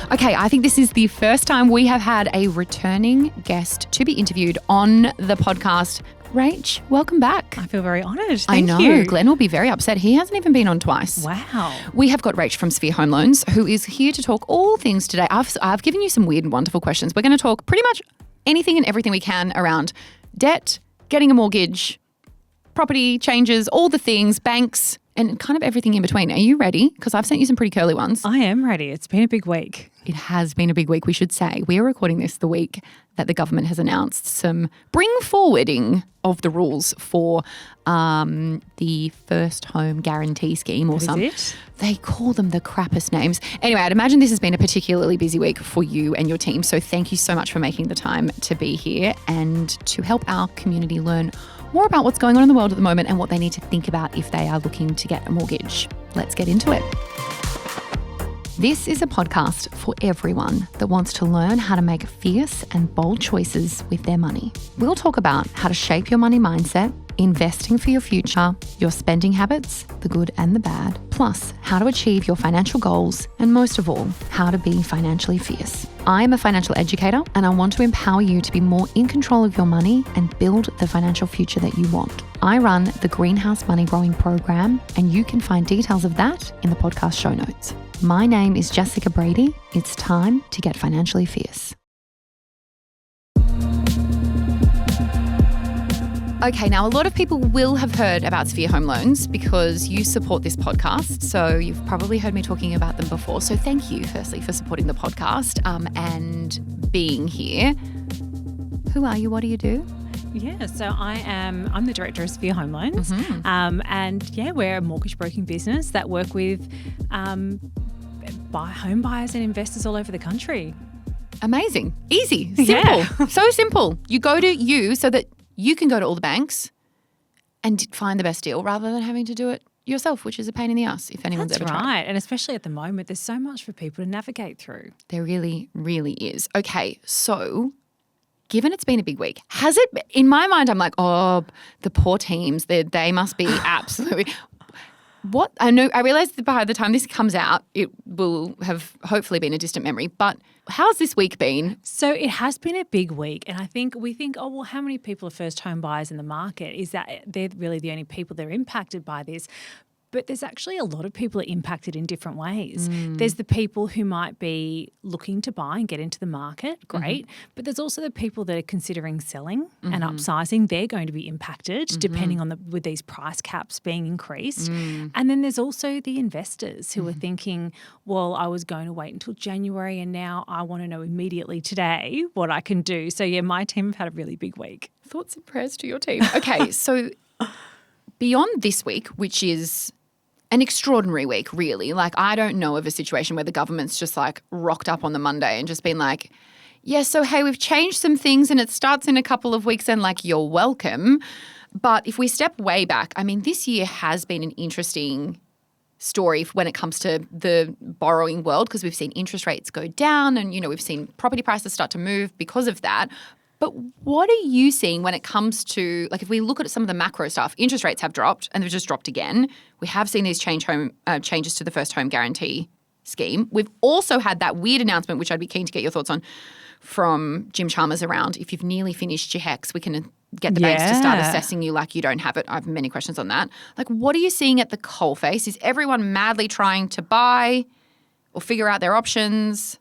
Okay, I think this is the first time we have had a returning guest to be interviewed on the podcast. Rach, welcome back. I feel very honoured. I know. You. Glenn will be very upset. He hasn't even been on twice. Wow. We have got Rach from Sphere Home Loans, who is here to talk all things today. I've given you some weird and wonderful questions. We're going to talk pretty much anything and everything we can around debt, getting a mortgage, property changes, all the things, banks, and kind of everything in between. Are you ready? Because I've sent you some pretty curly ones. I am ready. It's been a big week. It has been a big week, we should say. We are recording this the week that the government has announced some bring forwarding of the rules for the first home guarantee scheme or something. They call them the crappest names. Anyway, I'd imagine this has been a particularly busy week for you and your team. So thank you so much for making the time to be here and to help our community learn more about what's going on in the world at the moment and what they need to think about if they are looking to get a mortgage. Let's get into it. This is a podcast for everyone that wants to learn how to make fierce and bold choices with their money. We'll talk about how to shape your money mindset, investing for your future, your spending habits, the good and the bad, plus how to achieve your financial goals, and most of all, how to be financially fierce. I'm a financial educator and I want to empower you to be more in control of your money and build the financial future that you want. I run the Greenhouse Money Growing Program, and you can find details of that in the podcast show notes. My name is Jessica Brady. It's time to get financially fierce. Okay, now a lot of people will have heard about Sphere Home Loans because you support this podcast. So you've probably heard me talking about them before. So thank you, firstly, for supporting the podcast and being here. Who are you? What do you do? Yeah, so I'm the director of Sphere Home Loans. And yeah, we're a mortgage broking business that work with home buyers and investors all over the country. Amazing. Easy. Simple. Yeah. So simple. You go to you so that you can go to all the banks and find the best deal rather than having to do it yourself, which is a pain in the ass if anyone's ever tried. That's right. And especially at the moment, there's so much for people to navigate through. There really, really is. Okay, so given it's been a big week, has it, in my mind, I'm like, oh, the poor teams, they must be absolutely... What I realize that by the time this comes out, it will have hopefully been a distant memory. But how's this week been? So it has been a big week, and we think, oh well, how many people are first home buyers in the market? Is that they're really the only people that are impacted by this? But there's actually a lot of people are impacted in different ways. There's the people who might be looking to buy and get into the market, great. But there's also the people that are considering selling and upsizing. They're going to be impacted depending on with these price caps being increased. And then there's also the investors who are thinking, well, I was going to wait until January and now I want to know immediately today what I can do. So yeah, my team have had a really big week. Thoughts and prayers to your team. Okay, so beyond this week, which is an extraordinary week, really. Like, I don't know of a situation where the government's just like rocked up on the Monday and just been like, yeah, so hey, we've changed some things and it starts in a couple of weeks and like, you're welcome. But if we step way back, I mean, this year has been an interesting story when it comes to the borrowing world because we've seen interest rates go down and, we've seen property prices start to move because of that. But what are you seeing when it comes to, like, if we look at some of the macro stuff, interest rates have dropped and they've just dropped again. We have seen these changes to the first home guarantee scheme. We've also had that weird announcement, which I'd be keen to get your thoughts on, from Jim Chalmers around if you've nearly finished your HECS, we can get the banks to start assessing you like you don't have it. I have many questions on that. Like, what are you seeing at the coalface? Is everyone madly trying to buy or figure out their options?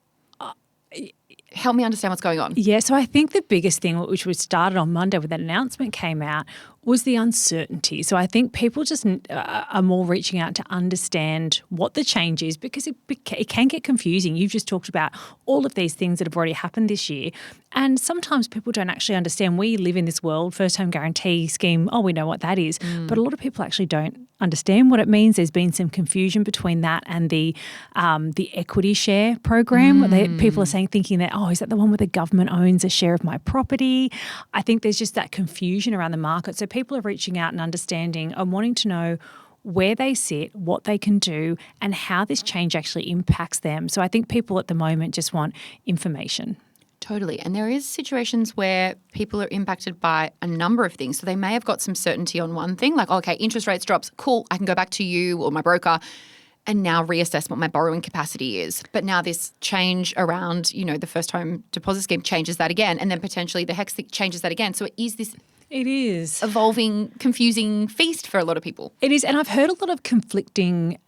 Help me understand what's going on. Yeah, so I think the biggest thing, which was started on Monday when that announcement came out, was the uncertainty. So I think people just are more reaching out to understand what the change is because it can get confusing. You've just talked about all of these things that have already happened this year. And sometimes people don't actually understand. We live in this world, first home guarantee scheme, we know what that is. But a lot of people actually don't understand what it means. There's been some confusion between that and the equity share program. People are thinking that, is that the one where the government owns a share of my property? I think there's just that confusion around the market. So people are reaching out and understanding and wanting to know where they sit, what they can do, and how this change actually impacts them. So I think people at the moment just want information. Totally. And there is situations where people are impacted by a number of things. So they may have got some certainty on one thing, like, okay, interest rates drops, cool, I can go back to you or my broker and now reassess what my borrowing capacity is. But now this change around, the first home deposit scheme changes that again, and then potentially the HEX changes that again. So it is this evolving, confusing feast for a lot of people. It is, and I've heard a lot of conflicting,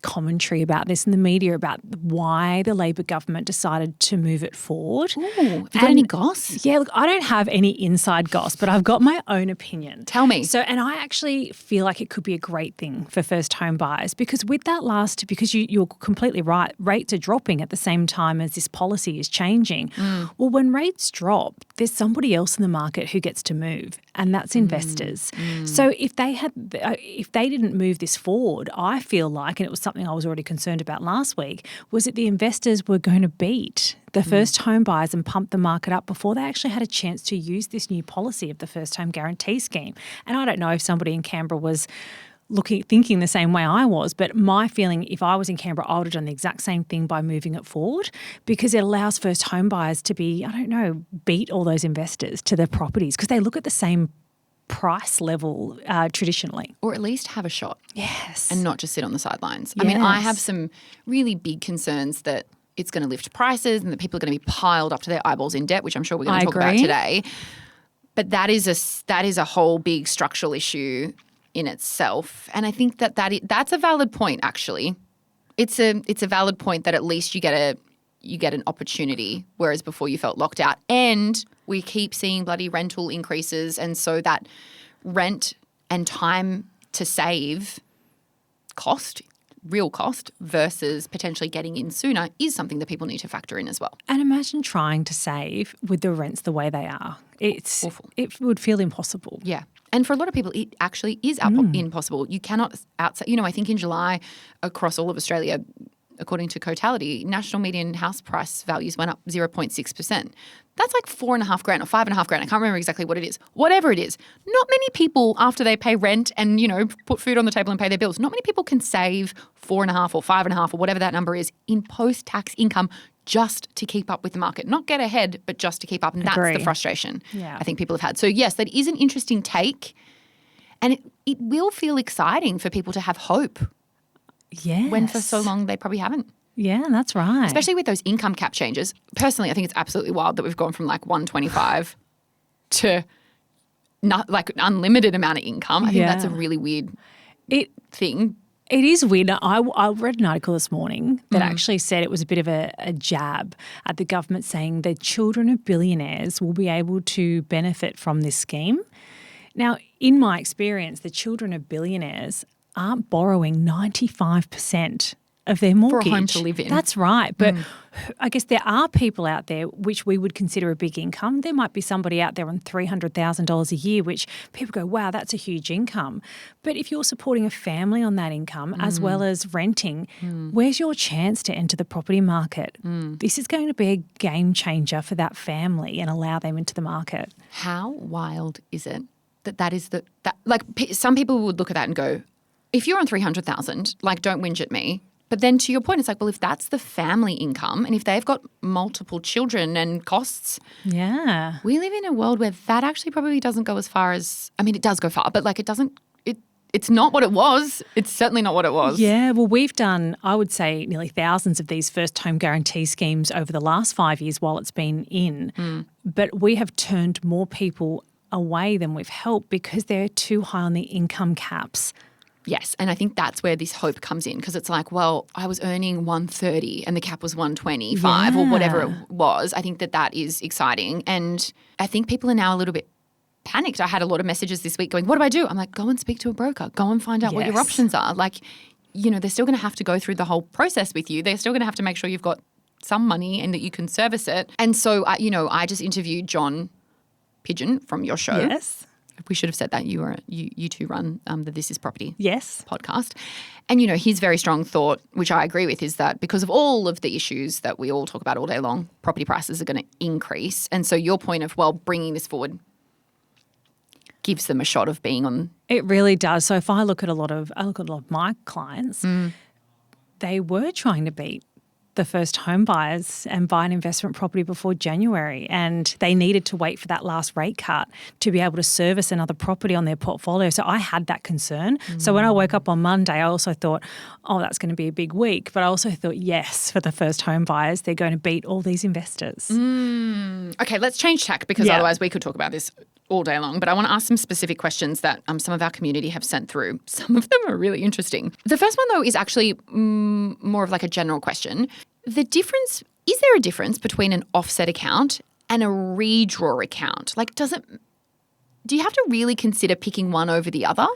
commentary about this in the media about why the Labor government decided to move it forward. Ooh, have you got any goss? Yeah, look, I don't have any inside goss, but I've got my own opinion. Tell me. So, and I actually feel like it could be a great thing for first home buyers because with that because you're completely right, rates are dropping at the same time as this policy is changing. Well, when rates drop, there's somebody else in the market who gets to move, and that's investors. So if they didn't move this forward, I feel like, and it was something I was already concerned about last week, was that the investors were going to beat the first home buyers and pump the market up before they actually had a chance to use this new policy of the first home guarantee scheme. And I don't know if somebody in Canberra was thinking the same way I was, but my feeling, if I was in Canberra, I would have done the exact same thing by moving it forward because it allows first home buyers to beat all those investors to their properties because they look at the same price level traditionally. Or at least have a shot. Yes. And not just sit on the sidelines. Yes. I mean, I have some really big concerns that it's going to lift prices and that people are going to be piled up to their eyeballs in debt, which I'm sure we're going to talk about today. But that is a whole big structural issue in itself. And I think that's a valid point, actually. It's a valid point that at least you get an opportunity, whereas before you felt locked out. And we keep seeing bloody rental increases, and so that rent and time to save real cost versus potentially getting in sooner is something that people need to factor in as well. And imagine trying to save with the rents the way they are. It's awful. It would feel impossible. Yeah. And for a lot of people, it actually is impossible. You cannot outside. I think in July across all of Australia, according to Cotality, national median house price values went up 0.6%. That's like $4,500 or $5,500. I can't remember exactly what it is. Whatever it is, not many people after they pay rent and put food on the table and pay their bills, not many people can save $4,500 or $5,500 or whatever that number is in post-tax income just to keep up with the market. Not get ahead, but just to keep up. And that's the frustration I think people have had. So yes, that is an interesting take, and it will feel exciting for people to have hope. Yes. When for so long they probably haven't. Yeah, that's right. Especially with those income cap changes. Personally, I think it's absolutely wild that we've gone from like 125 to not like an unlimited amount of income. I think that's a really weird thing. It is weird. I read an article this morning that actually said it was a bit of a jab at the government saying that children of billionaires will be able to benefit from this scheme. Now, in my experience, the children of billionaires aren't borrowing 95% of their mortgage. For a home to live in. That's right. But I guess there are people out there which we would consider a big income. There might be somebody out there on $300,000 a year, which people go, wow, that's a huge income. But if you're supporting a family on that income as well as renting, where's your chance to enter the property market? This is going to be a game changer for that family and allow them into the market. How wild is it that is some people would look at that and go, if you're on 300,000, like don't whinge at me. But then to your point, it's like, well, if that's the family income and if they've got multiple children and costs, we live in a world where that actually probably doesn't go as far as, I mean, it does go far, but like it's not what it was. It's certainly not what it was. Yeah, well, we've done, I would say, nearly thousands of these first home guarantee schemes over the last 5 years while it's been in. But we have turned more people away than we've helped because they're too high on the income caps. Yes, and I think that's where this hope comes in because it's like, well, I was earning 130 and the cap was 125 or whatever it was. I think that is exciting, and I think people are now a little bit panicked. I had a lot of messages this week going, what do I do? I'm like, go and speak to a broker. Go and find out what your options are. Like, they're still going to have to go through the whole process with you. They're still going to have to make sure you've got some money and that you can service it. And so, I just interviewed John Pigeon from your show. Yes. We should have said that you two run the This Is Property podcast. And, his very strong thought, which I agree with, is that because of all of the issues that we all talk about all day long, property prices are going to increase. And so your point of, bringing this forward gives them a shot of being on. It really does. So if I look at a lot of my clients, they were trying to beat the first home buyers and buy an investment property before January, and they needed to wait for that last rate cut to be able to service another property on their portfolio. So I had that concern. So when I woke up on Monday, I also thought, oh, that's going to be a big week. But I also thought, yes, for the first home buyers, they're going to beat all these investors. Okay, let's change tack because otherwise we could talk about this all day long, but I want to ask some specific questions that some of our community have sent through. Some of them are really interesting. The first one, though, is actually more of like a general question. Is there a difference between an offset account and a redraw account? Like, do you have to really consider picking one over the other?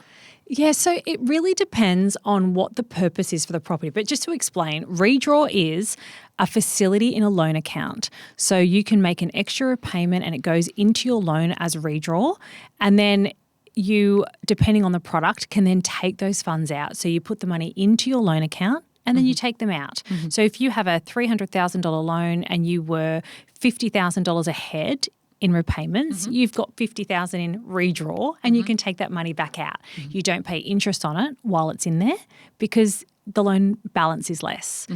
Yeah, so it really depends on what the purpose is for the property. But just to explain, redraw is a facility in a loan account. So you can make an extra repayment and it goes into your loan as redraw. And then you, depending on the product, can then take those funds out. So you put the money into your loan account and then you take them out. So if you have a $300,000 loan and you were $50,000 ahead in repayments, you've got $50,000 in redraw and you can take that money back out. You don't pay interest on it while it's in there because the loan balance is less.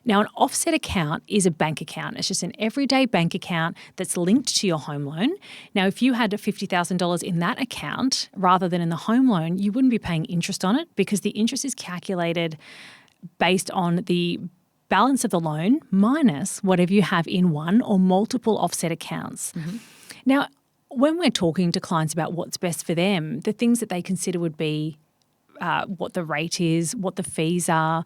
Now, an offset account is a bank account. It's just an everyday bank account that's linked to your home loan. Now, if you had $50,000 in that account rather than in the home loan, you wouldn't be paying interest on it because the interest is calculated based on the balance of the loan minus whatever you have in one or multiple offset accounts. Now, when we're talking to clients about what's best for them, the things that they consider would be what the rate is, what the fees are,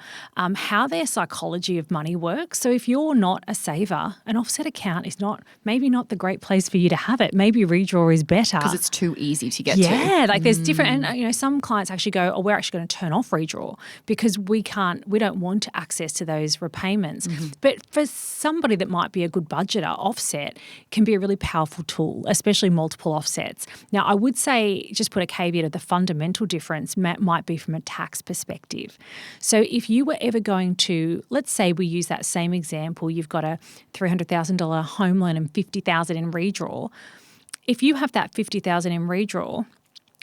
how their psychology of money works. So if you're not a saver, an offset account is maybe not the great place for you to have it. Maybe redraw is better. Because it's too easy to get to. Yeah, like there's different, and some clients actually go, oh, we're actually going to turn off redraw because we don't want access to those repayments. But for somebody that might be a good budgeter, offset can be a really powerful tool, especially multiple offsets. Now, I would say, just put a caveat of the fundamental difference might be from a tax perspective. So if you were ever going to, let's say we use that same example, you've got a $300,000 home loan and $50,000 in redraw. If you have that $50,000 in redraw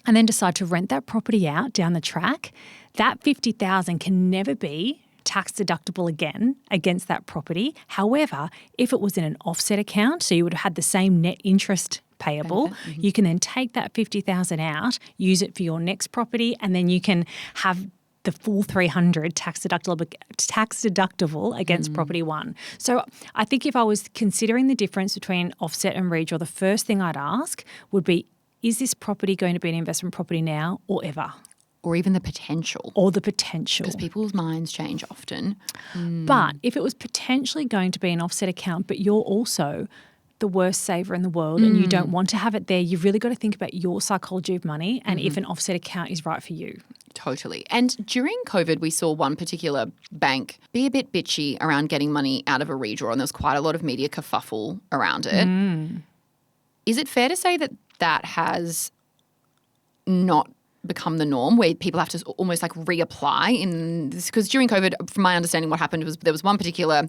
and then decide to rent that property out down the track, that $50,000 can never be tax deductible again against that property. However, if it was in an offset account, so you would have had the same net interest payable, you can then take that $50,000 out, use it for your next property, and then you can have the full $300 tax deductible against property one. So I think if I was considering the difference between offset and redraw, the first thing I'd ask would be, is this property going to be an investment property now or ever? Or even the potential. Because people's minds change often. But if it was potentially going to be an offset account, but you're also the worst saver in the world and you don't want to have it there, you've really got to think about your psychology of money and if an offset account is right for you. Totally. And during COVID, we saw one particular bank be a bit bitchy around getting money out of a redraw, and there was quite a lot of media kerfuffle around it. Is it fair to say that that has not become the norm where people have to almost like reapply in this? Because during COVID, from my understanding, what happened was there was one particular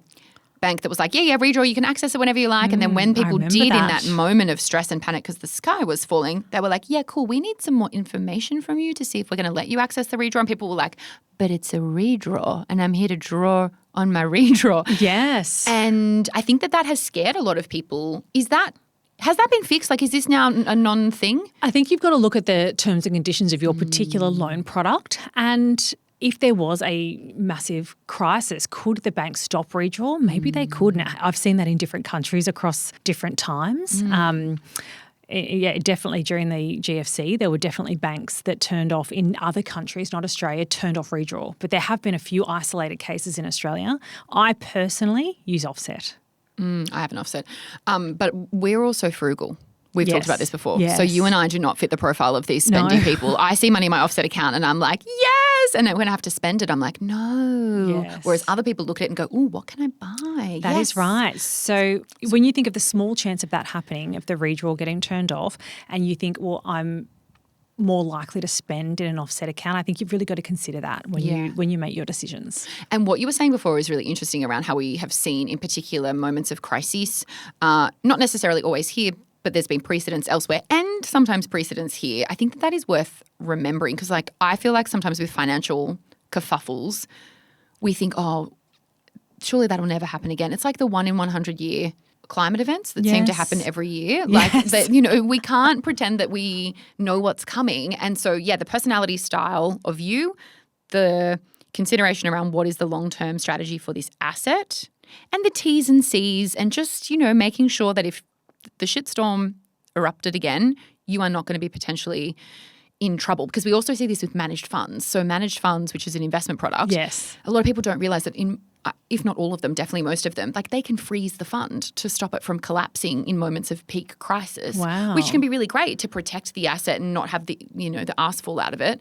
bank that was like, redraw, you can access it whenever you like. And then when people did in that moment of stress and panic because the sky was falling, they were like, yeah, cool, we need some more information from you to see if we're going to let you access the redraw. And people were like, but it's a redraw and I'm here to draw on my redraw. Yes. And I think that has scared a lot of people. Has that been fixed? Like, is this now a non-thing? I think you've got to look at the terms and conditions of your particular loan product, and if there was a massive crisis, could the bank stop redraw? Maybe they could. Now, I've seen that in different countries across different times. Definitely during the GFC, there were definitely banks that turned off in other countries, not Australia, turned off redraw. But there have been a few isolated cases in Australia. I personally use offset. I have an offset. But we're also frugal. We've talked about this before. Yes. So you and I do not fit the profile of these spendy people. I see money in my offset account and I'm like, yes. And then when I have to spend it, I'm like, no. Yes. Whereas other people look at it and go, ooh, what can I buy? That is right. So when you think of the small chance of that happening, of the redraw getting turned off, and you think, well, I'm more likely to spend in an offset account, I think you've really got to consider that when you make your decisions. And what you were saying before is really interesting around how we have seen in particular moments of crisis, not necessarily always here, but there's been precedents elsewhere and sometimes precedents here. I think that is worth remembering because I feel like sometimes with financial kerfuffles, we think, oh, surely that'll never happen again. It's like the 1 in 100 year climate events that seem to happen every year. Like, we can't pretend that we know what's coming. And so, the personality style of you, the consideration around what is the long-term strategy for this asset, and the T's and C's, and just, making sure that if the shitstorm erupted again, you are not going to be potentially in trouble, because we also see this with managed funds. So managed funds, which is an investment product, a lot of people don't realize that if not all of them, definitely most of them, like they can freeze the fund to stop it from collapsing in moments of peak crisis, which can be really great to protect the asset and not have the arse fall out of it.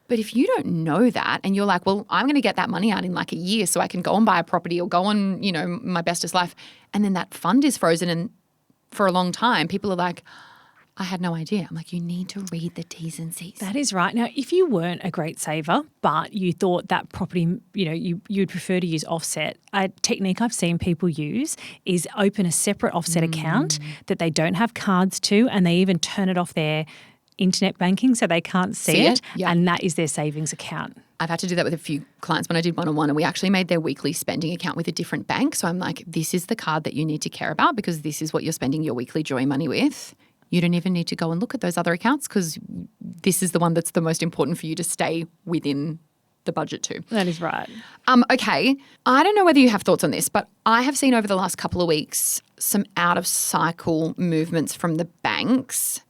But if you don't know that and you're like, well, I'm going to get that money out in like a year so I can go and buy a property or go on, my bestest life, and then that fund is frozen and for a long time, people are like, I had no idea. I'm like, you need to read the T's and C's. That is right. Now, if you weren't a great saver, but you thought that property, you'd prefer to use offset, a technique I've seen people use is open a separate offset account that they don't have cards to, and they even turn it off their internet banking so they can't see it. Yeah. And that is their savings account. I've had to do that with a few clients when I did one-on-one, and we actually made their weekly spending account with a different bank. So I'm like, this is the card that you need to care about because this is what you're spending your weekly joy money with. You don't even need to go and look at those other accounts because this is the one that's the most important for you to stay within the budget to. That is right. Okay. I don't know whether you have thoughts on this, but I have seen over the last couple of weeks some out-of-cycle movements from the banks.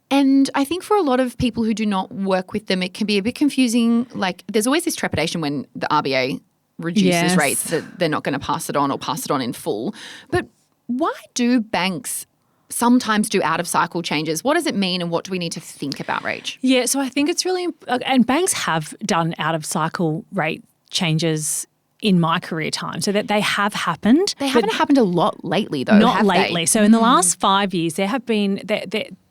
And I think for a lot of people who do not work with them, it can be a bit confusing. Like there's always this trepidation when the RBA reduces rates that they're not going to pass it on or pass it on in full. But why do banks sometimes do out-of-cycle changes? What does it mean and what do we need to think about, Rach? Yeah, so I think it's really – and banks have done out-of-cycle rate changes in my career time, so that they have happened. They haven't happened a lot lately though, Not lately. So in the last 5 years there have been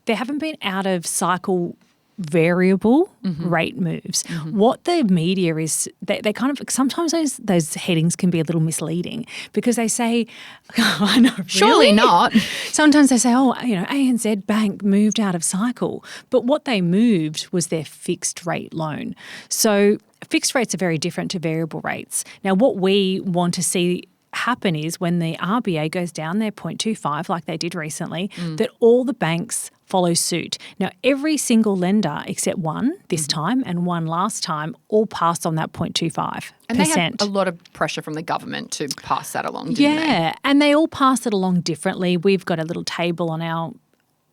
there haven't been out-of-cycle variable rate moves. What the media is, they kind of, sometimes those headings can be a little misleading because they say, I know, really? Surely not. Sometimes they say, ANZ Bank moved out of cycle. But what they moved was their fixed rate loan. So fixed rates are very different to variable rates. Now, what we want to see happen is when the RBA goes down their 0.25 like they did recently, that all the banks follow suit. Now, every single lender except one this time and one last time all passed on that 0.25%. And they had a lot of pressure from the government to pass that along, didn't they? Yeah, and they all passed it along differently. We've got a little table on our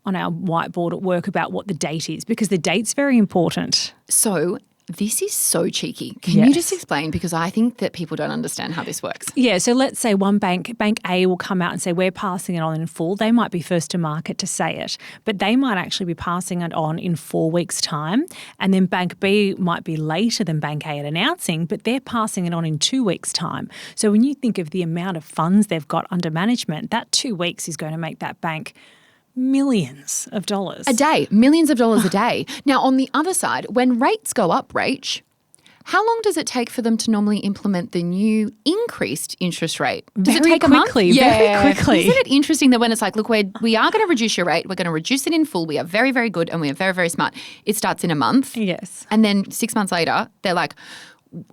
whiteboard at work about what the date is because the date's very important. So this is so cheeky. Can you just explain? Because I think that people don't understand how this works. Yeah, so let's say one bank A will come out and say we're passing it on in full. They might be first to market to say it, but they might actually be passing it on in 4 weeks' time. And then Bank B might be later than Bank A at announcing, but they're passing it on in 2 weeks' time. So when you think of the amount of funds they've got under management, that 2 weeks is going to make that bank millions of dollars. A day, millions of dollars a day. Now, on the other side, when rates go up, Rach, how long does it take for them to normally implement the new increased interest rate? Does it take a month? Very quickly. Isn't it interesting that when it's like, look, we are going to reduce your rate, we're going to reduce it in full, we are very, very good and we are very, very smart. It starts in a month. Yes. And then 6 months later, they're like,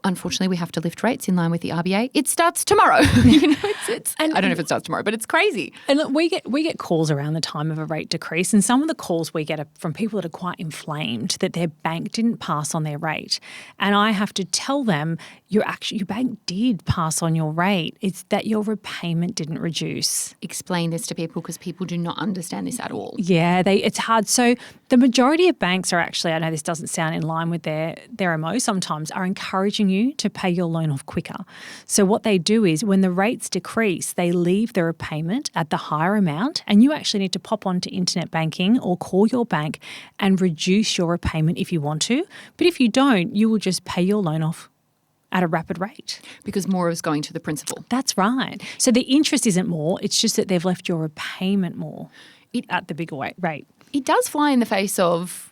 unfortunately, we have to lift rates in line with the RBA. It starts tomorrow. I don't know if it starts tomorrow, but it's crazy. And look, we get calls around the time of a rate decrease, and some of the calls we get are from people that are quite inflamed that their bank didn't pass on their rate. And I have to tell them, your bank did pass on your rate. It's that your repayment didn't reduce. Explain this to people because people do not understand this at all. Yeah, it's hard. So the majority of banks are actually, I know this doesn't sound in line with their MO sometimes, are encouraging you to pay your loan off quicker. So what they do is when the rates decrease, they leave the repayment at the higher amount, and you actually need to pop onto internet banking or call your bank and reduce your repayment if you want to. But if you don't, you will just pay your loan off at a rapid rate. Because more is going to the principal. That's right. So the interest isn't more, it's just that they've left your repayment more at the bigger rate. It does fly in the face of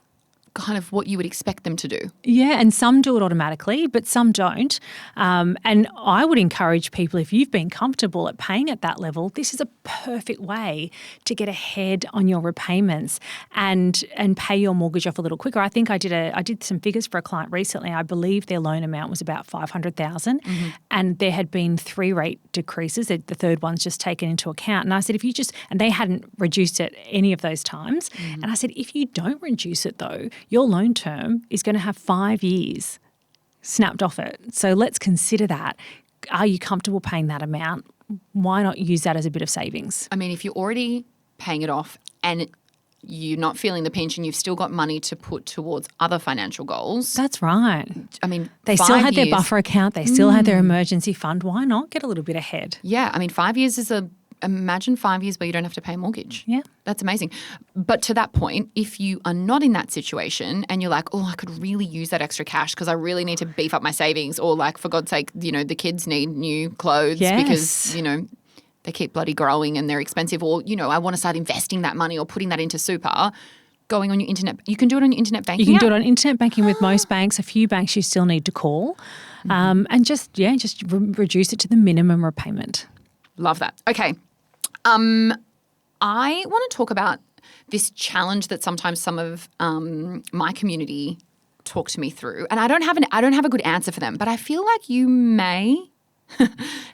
kind of what you would expect them to do. Yeah, and some do it automatically, but some don't. And I would encourage people, if you've been comfortable at paying at that level, this is a perfect way to get ahead on your repayments and pay your mortgage off a little quicker. I think I did some figures for a client recently. I believe their loan amount was about $500,000, and there had been 3 rate decreases. The third one's just taken into account. And I said, and they hadn't reduced it any of those times. And I said, if you don't reduce it though, your loan term is going to have 5 years snapped off it. So let's consider that. Are you comfortable paying that amount? Why not use that as a bit of savings? I mean, if you're already paying it off and you're not feeling the pinch and you've still got money to put towards other financial goals. That's right. I mean, they still had their buffer account. They still had their emergency fund. Why not get a little bit ahead? Yeah. I mean, 5 years is imagine 5 years where you don't have to pay a mortgage. Yeah. That's amazing. But to that point, if you are not in that situation and you're like, oh, I could really use that extra cash because I really need to beef up my savings, or like, for God's sake, the kids need new clothes because, they keep bloody growing and they're expensive, or, I want to start investing that money or putting that into super, going on your internet. You can do it on your internet banking. You can do it on internet banking with most banks. A few banks you still need to call and just reduce it to the minimum repayment. Love that. Okay. I want to talk about this challenge that sometimes some of my community talk to me through, and I don't have a good answer for them, but I feel like you may.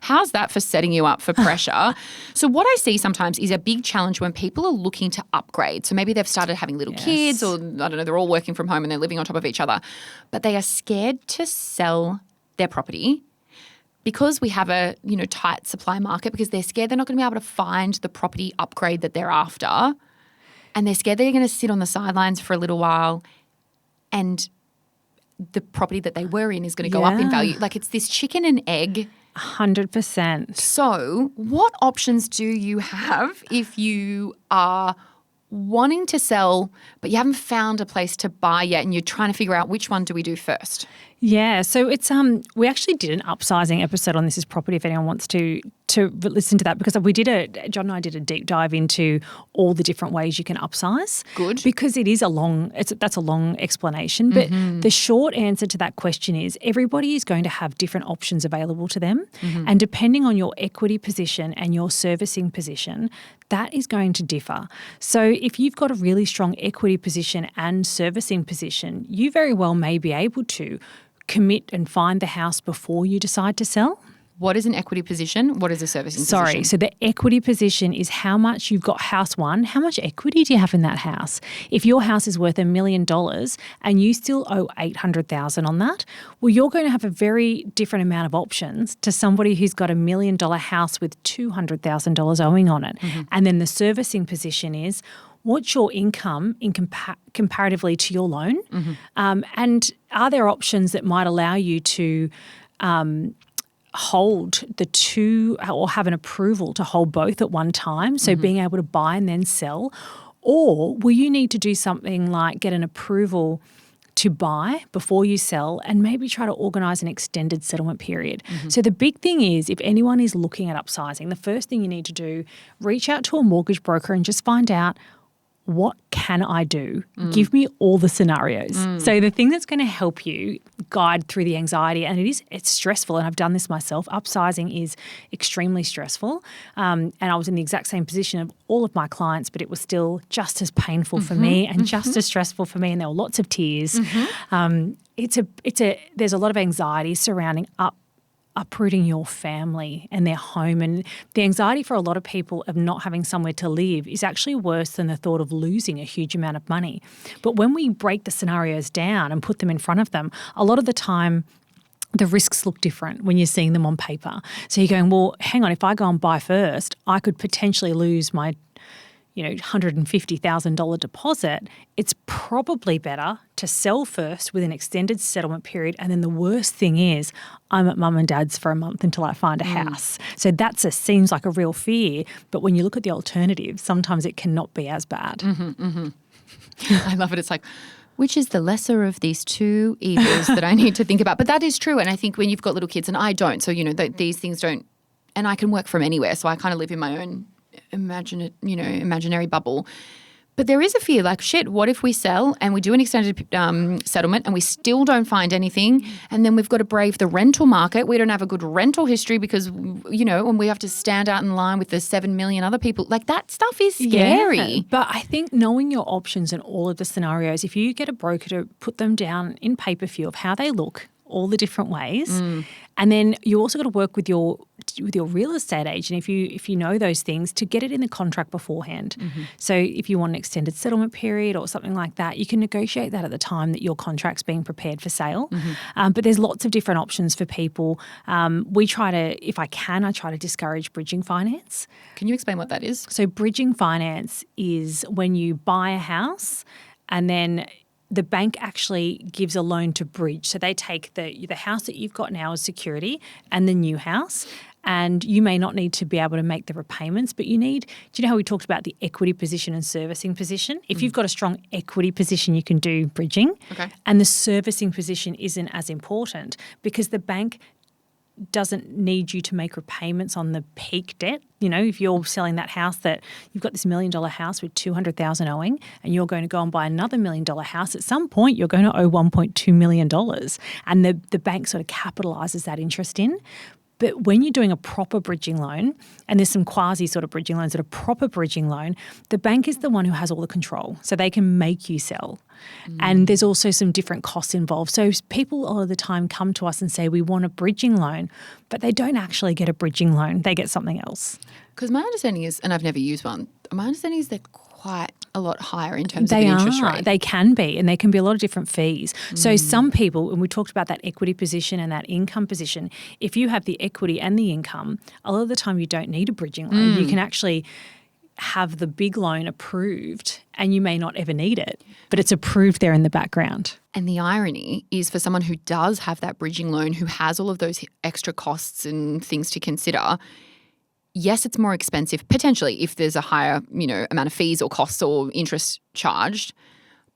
How's that for setting you up for pressure? So what I see sometimes is a big challenge when people are looking to upgrade. So maybe they've started having little kids, or I don't know, they're all working from home and they're living on top of each other, but they are scared to sell their property because we have a tight supply market, because they're scared they're not going to be able to find the property upgrade that they're after, and they're scared they're going to sit on the sidelines for a little while and the property that they were in is going to go up in value. Like, it's this chicken and egg. 100%. So what options do you have if you are wanting to sell but you haven't found a place to buy yet and you're trying to figure out which one do we do first? Yeah, so it's we actually did an upsizing episode on This Is Property if anyone wants to listen to that, because John and I did a deep dive into all the different ways you can upsize. Good. Because it is that's a long explanation, but the short answer to that question is everybody is going to have different options available to them, and depending on your equity position and your servicing position, that is going to differ. So if you've got a really strong equity position and servicing position, you very well may be able to commit and find the house before you decide to sell. What is an equity position? What is a servicing position? So the equity position is how much you've got house one, how much equity do you have in that house? If your house is worth $1 million and you still owe $800,000 on that, well, you're going to have a very different amount of options to somebody who's got $1 million house with $200,000 owing on it. And then the servicing position is, what's your income in comparatively to your loan? And are there options that might allow you to hold the two, or have an approval to hold both at one time, so being able to buy and then sell? Or will you need to do something like get an approval to buy before you sell and maybe try to organise an extended settlement period? So the big thing is, if anyone is looking at upsizing, the first thing you need to do, reach out to a mortgage broker and just find out, what can I do? Give me all the scenarios. So the thing that's going to help you guide through the anxiety, and it's stressful, and I've done this myself. Upsizing is extremely stressful. And I was in the exact same position of all of my clients, but it was still just as painful for me and just as stressful for me, and there were lots of tears. There's a lot of anxiety surrounding uprooting your family and their home, and the anxiety for a lot of people of not having somewhere to live is actually worse than the thought of losing a huge amount of money. But when we break the scenarios down and put them in front of them, a lot of the time the risks look different when you're seeing them on paper. So you're going, well, hang on, if I go and buy first, I could potentially lose my $150,000 deposit. It's probably better to sell first with an extended settlement period, and then the worst thing is I'm at mum and dad's for a month until I find a house. So seems like a real fear, but when you look at the alternatives, sometimes it cannot be as bad. I love it. It's like, which is the lesser of these two evils that I need to think about? But that is true, and I think when you've got little kids, and I don't, so these things don't, and I can work from anywhere, so I kind of live in my own imaginary bubble. But there is a fear like, shit, what if we sell and we do an extended settlement and we still don't find anything, and then we've got to brave the rental market. We don't have a good rental history because, and we have to stand out in line with the 7 million other people. Like, that stuff is scary. Yeah, but I think knowing your options and all of the scenarios, if you get a broker to put them down in paper for you of how they look, all the different ways. And then you also got to work with your real estate agent if you know those things to get it in the contract beforehand. So if you want an extended settlement period or something like that, you can negotiate that at the time that your contract's being prepared for sale. But there's lots of different options for people. I try to discourage bridging finance. Can you explain what that is? So bridging finance is when you buy a house and then the bank actually gives a loan to bridge. So they take the house that you've got now as security and the new house, and you may not need to be able to make the repayments, but do you know how we talked about the equity position and servicing position? If you've got a strong equity position, you can do bridging. Okay. And the servicing position isn't as important because the bank doesn't need you to make repayments on the peak debt. If you're selling that house that you've got this $1 million house with $200,000 owing and you're going to go and buy another $1 million house, at some point you're going to owe $1.2 million. And the bank sort of capitalises that interest in. But when you're doing a proper bridging loan, and there's some quasi sort of bridging loans that are proper bridging loan, the bank is the one who has all the control. So they can make you sell. And there's also some different costs involved. So people all of the time come to us and say, we want a bridging loan, but they don't actually get a bridging loan. They get something else. Because my understanding is, and I've never used one, my understanding is they're quite a lot higher in terms of the interest rate. They can be, and there can be a lot of different fees. So some people, and we talked about that equity position and that income position, if you have the equity and the income, a lot of the time you don't need a bridging loan. You can actually have the big loan approved and you may not ever need it, but it's approved there in the background. And the irony is for someone who does have that bridging loan, who has all of those extra costs and things to consider, yes, it's more expensive potentially if there's a higher, amount of fees or costs or interest charged.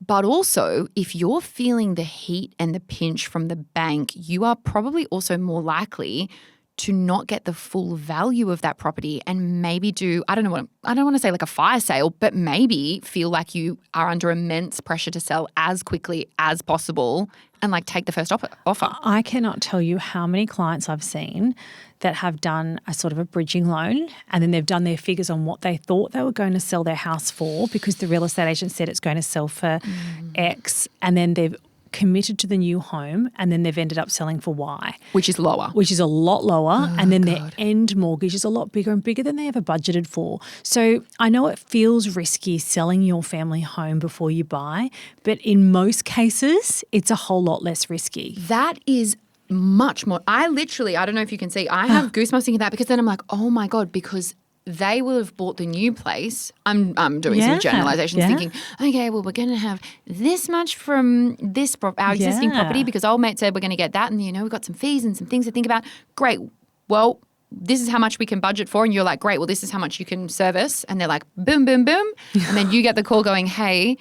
But also, if you're feeling the heat and the pinch from the bank, you are probably also more likely to not get the full value of that property and maybe do, I don't want to say like a fire sale, but maybe feel like you are under immense pressure to sell as quickly as possible and like take the first offer. I cannot tell you how many clients I've seen that have done a sort of a bridging loan and then they've done their figures on what they thought they were going to sell their house for because the real estate agent said it's going to sell for X, and then they've committed to the new home and then they've ended up selling for Y. Which is lower. Which is a lot lower. And then their end mortgage is a lot bigger and bigger than they ever budgeted for. So I know it feels risky selling your family home before you buy, but in most cases, it's a whole lot less risky. That is much more. I don't know if you can see, I have goosebumps thinking that because then I'm like, oh my God, because they will have bought the new place. I'm doing some generalizations thinking, okay, well, we're going to have this much from this our existing property because old mate said we're going to get that, and we've got some fees and some things to think about. Great. Well, this is how much we can budget for, and you're like, great, well, this is how much you can service. And they're like, boom, boom, boom. And then you get the call going, hey,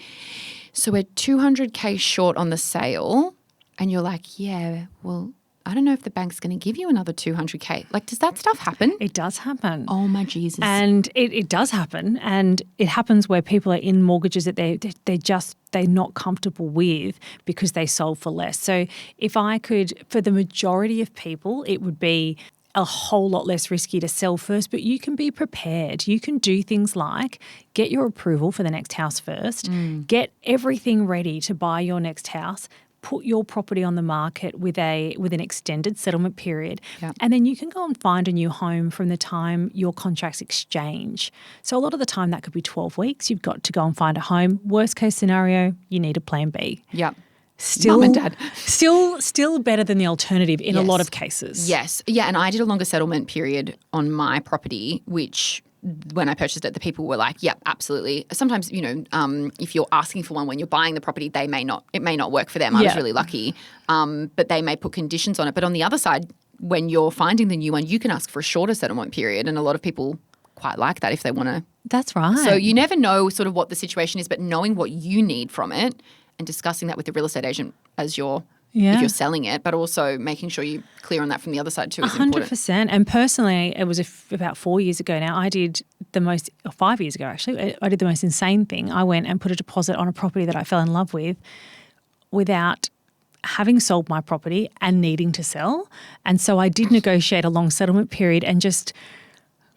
so we're $200K short on the sale. And you're like, yeah, well, I don't know if the bank's going to give you another $200K. Like, does that stuff happen? It does happen. Oh, my Jesus. And it does happen. And it happens where people are in mortgages that they're not comfortable with because they sold for less. So if I could, for the majority of people, it would be a whole lot less risky to sell first, but you can be prepared. You can do things like get your approval for the next house first, get everything ready to buy your next house, put your property on the market with an extended settlement period, and then you can go and find a new home from the time your contracts exchange. So a lot of the time that could be 12 weeks. You've got to go and find a home. Worst case scenario, you need a plan B. Yep. Still, Mum and Dad. Still better than the alternative in a lot of cases. Yes. Yeah, and I did a longer settlement period on my property, which when I purchased it, the people were like, yep, absolutely. Sometimes, if you're asking for one when you're buying the property, it may not work for them. I was really lucky. But they may put conditions on it. But on the other side, when you're finding the new one, you can ask for a shorter settlement period. And a lot of people quite like that if they want to. That's right. So you never know sort of what the situation is, but knowing what you need from it and discussing that with the real estate agent as if you're selling it, but also making sure you're clear on that from the other side too is important. 100%. And personally, it was about 4 years ago now, I did 5 years ago actually, I did the most insane thing. I went and put a deposit on a property that I fell in love with without having sold my property and needing to sell. And so I did negotiate a long settlement period and just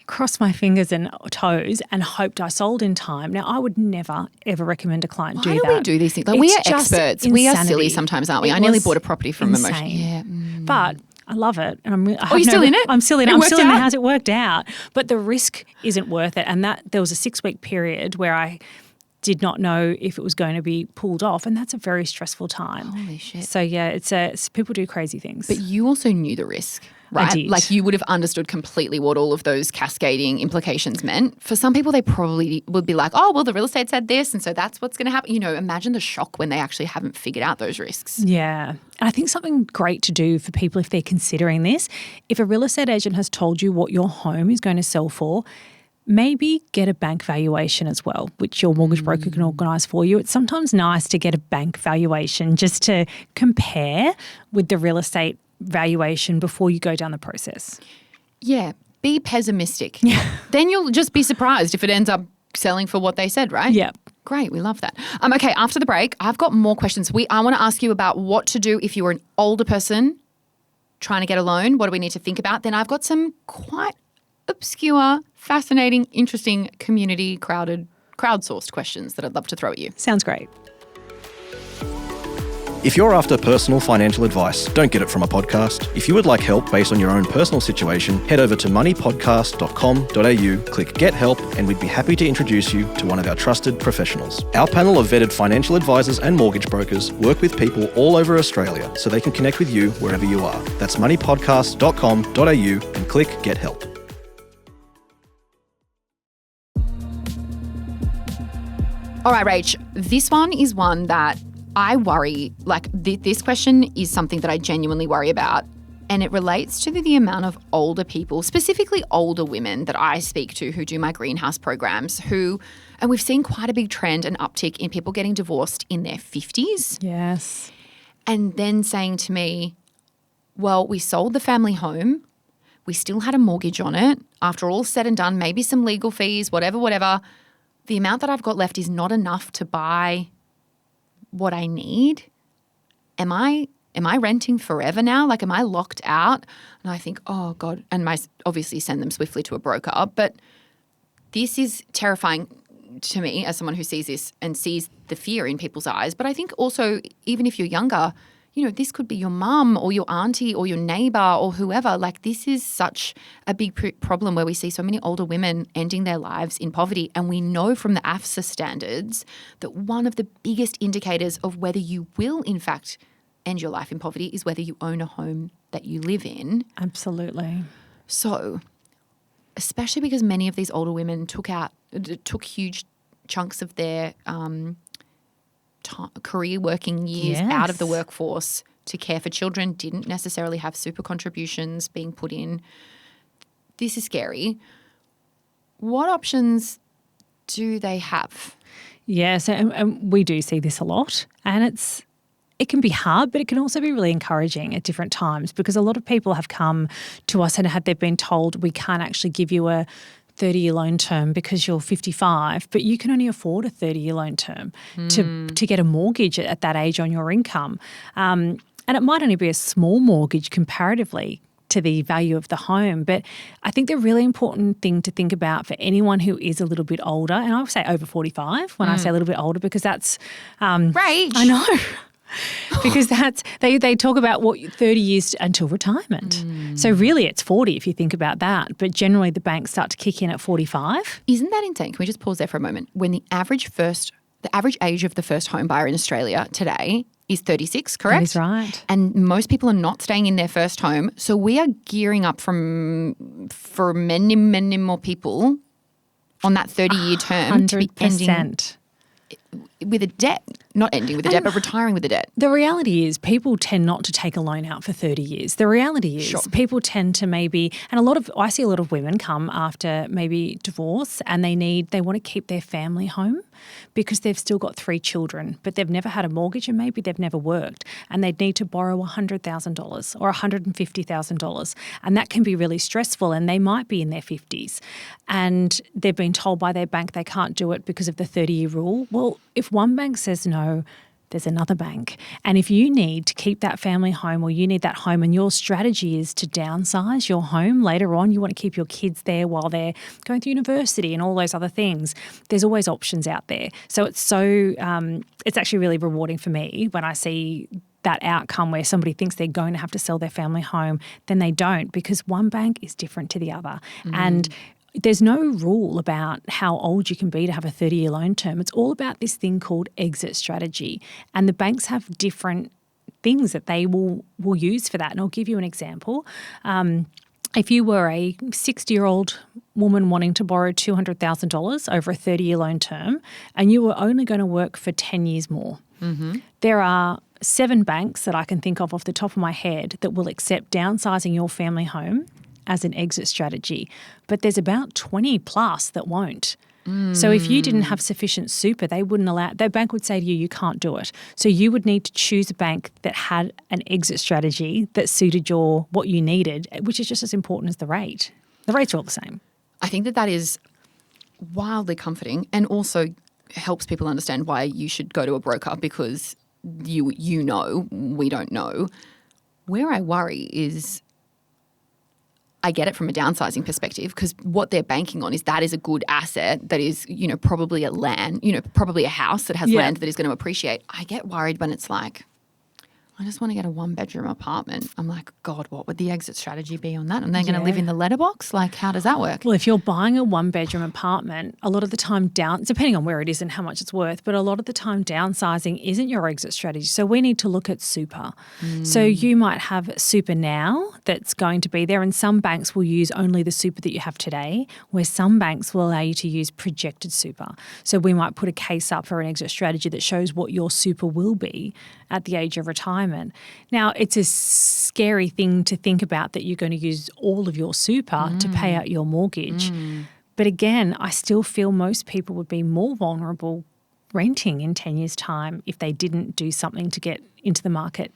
crossed my fingers and toes and hoped I sold in time. Now, I would never, ever recommend a client do that. Why do we do these things? Like, we are experts. We are silly sometimes, aren't we? I nearly bought a property from emotion. Yeah. But I love it. And you're still in it? I'm still in it. I'm still in the house. It worked out. But the risk isn't worth it. And there was a 6-week period where I did not know if it was going to be pulled off, and that's a very stressful time. Holy shit. So yeah, it's people do crazy things. But you also knew the risk, right? I did. Like, you would have understood completely what all of those cascading implications meant. For some people, they probably would be like, oh, well, the real estate said this, and so that's what's going to happen. You know, imagine the shock when they actually haven't figured out those risks. Yeah. And I think something great to do for people if they're considering this, if a real estate agent has told you what your home is going to sell for, maybe get a bank valuation as well, which your mortgage broker can organise for you. It's sometimes nice to get a bank valuation just to compare with the real estate valuation before you go down the process. Yeah, be pessimistic. Then you'll just be surprised if it ends up selling for what they said, right? Yeah. Great, we love that. Okay, after the break, I've got more questions. I want to ask you about what to do if you are an older person trying to get a loan. What do we need to think about? Then I've got some quite obscure, fascinating, interesting, community crowdsourced questions that I'd love to throw at you. Sounds great. If you're after personal financial advice, don't get it from a podcast. If you would like help based on your own personal situation, head over to moneypodcast.com.au, click Get Help, and we'd be happy to introduce you to one of our trusted professionals. Our panel of vetted financial advisors and mortgage brokers work with people all over Australia so they can connect with you wherever you are. That's moneypodcast.com.au and click Get Help. All right, Rach, this one is one that I worry, like this question is something that I genuinely worry about, and it relates to the amount of older people, specifically older women that I speak to who do my greenhouse programs and we've seen quite a big trend and uptick in people getting divorced in their 50s. Yes. And then saying to me, well, we sold the family home, we still had a mortgage on it, after all said and done, maybe some legal fees, whatever. The amount that I've got left is not enough to buy what I need. Am I renting forever now? Like, am I locked out? And I think, oh God, and obviously send them swiftly to a broker. But this is terrifying to me as someone who sees this and sees the fear in people's eyes. But I think also, even if you're younger, you know, this could be your mum or your auntie or your neighbour or whoever. Like, this is such a big problem where we see so many older women ending their lives in poverty. And we know from the AFSL standards that one of the biggest indicators of whether you will, in fact, end your life in poverty is whether you own a home that you live in. Absolutely. So, especially because many of these older women took huge chunks of their career working years out of the workforce to care for children, didn't necessarily have super contributions being put in. This is scary. What options do they have? Yes, and we do see this a lot, and it can be hard, but it can also be really encouraging at different times, because a lot of people have come to us and they've been told, we can't actually give you a 30-year loan term because you're 55, but you can only afford a 30-year loan term to get a mortgage at that age on your income. And it might only be a small mortgage comparatively to the value of the home. But I think the really important thing to think about for anyone who is a little bit older, and I would say over 45 when I say a little bit older, because that's Rach. I know. Because that's they talk about 30 years until retirement. So really it's 40 if you think about that. But generally the banks start to kick in at 45. Isn't that insane? Can we just pause there for a moment? When the average age of the first home buyer in Australia today is 36, correct? That is right. And most people are not staying in their first home. So we are gearing up for many more people on that 30-year term 100%. to be ending with a debt, not ending with a debt, but retiring with a debt. The reality is people tend not to take a loan out for 30 years. The reality is people tend to maybe, and I see a lot of women come after maybe divorce and they want to keep their family home because they've still got 3 children, but they've never had a mortgage and maybe they've never worked and they'd need to borrow $100,000 or $150,000. And that can be really stressful, and they might be in their 50s and they've been told by their bank they can't do it because of the 30-year rule. Well, if one bank says no, there's another bank. And if you need to keep that family home, or you need that home and your strategy is to downsize your home later on, you want to keep your kids there while they're going through university and all those other things, there's always options out there. So it's actually really rewarding for me when I see that outcome where somebody thinks they're going to have to sell their family home, then they don't, because one bank is different to the other. And there's no rule about how old you can be to have a 30-year loan term. It's all about this thing called exit strategy. And the banks have different things that they will use for that. And I'll give you an example. If you were a 60-year-old woman wanting to borrow $200,000 over a 30-year loan term and you were only going to work for 10 years more, there are 7 banks that I can think of off the top of my head that will accept downsizing your family home as an exit strategy, but there's about 20 plus that won't. So if you didn't have sufficient super, they wouldn't allow, their bank would say to you, you can't do it. So you would need to choose a bank that had an exit strategy that suited what you needed, which is just as important as the rate. The rates are all the same. I think that is wildly comforting, and also helps people understand why you should go to a broker, because you know, we don't know. Where I worry is, I get it from a downsizing perspective, because what they're banking on is that is a good asset that is, probably a land, probably a house that has land that is going to appreciate. I get worried when it's like, I just want to get a 1-bedroom apartment. I'm like, God, what would the exit strategy be on that? And they're going to live in the letterbox? Like, how does that work? Well, if you're buying a 1-bedroom apartment, a lot of the time depending on where it is and how much it's worth, but a lot of the time downsizing isn't your exit strategy. So we need to look at super. So you might have super now that's going to be there, and some banks will use only the super that you have today, where some banks will allow you to use projected super. So we might put a case up for an exit strategy that shows what your super will be at the age of retirement. Now, it's a scary thing to think about that you're going to use all of your super to pay out your mortgage. But again, I still feel most people would be more vulnerable renting in 10 years' time if they didn't do something to get into the market.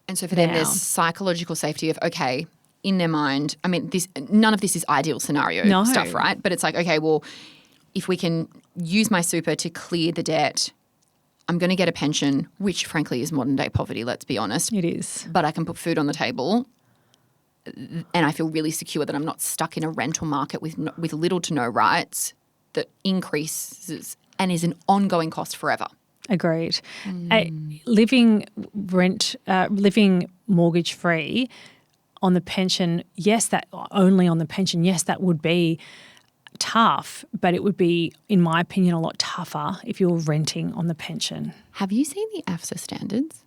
And so for them, there's psychological safety of, okay, in their mind, I mean, none of this is ideal scenario stuff, right? But it's like, okay, well, if we can use my super to clear the debt, I'm going to get a pension, which frankly is modern day poverty, let's be honest. It is. But I can put food on the table, and I feel really secure that I'm not stuck in a rental market with little to no rights that increases and is an ongoing cost forever. Agreed. Living mortgage free on the pension, only on the pension, that would be tough, but it would be, in my opinion, a lot tougher if you're renting on the pension. Have you seen the AFSL standards?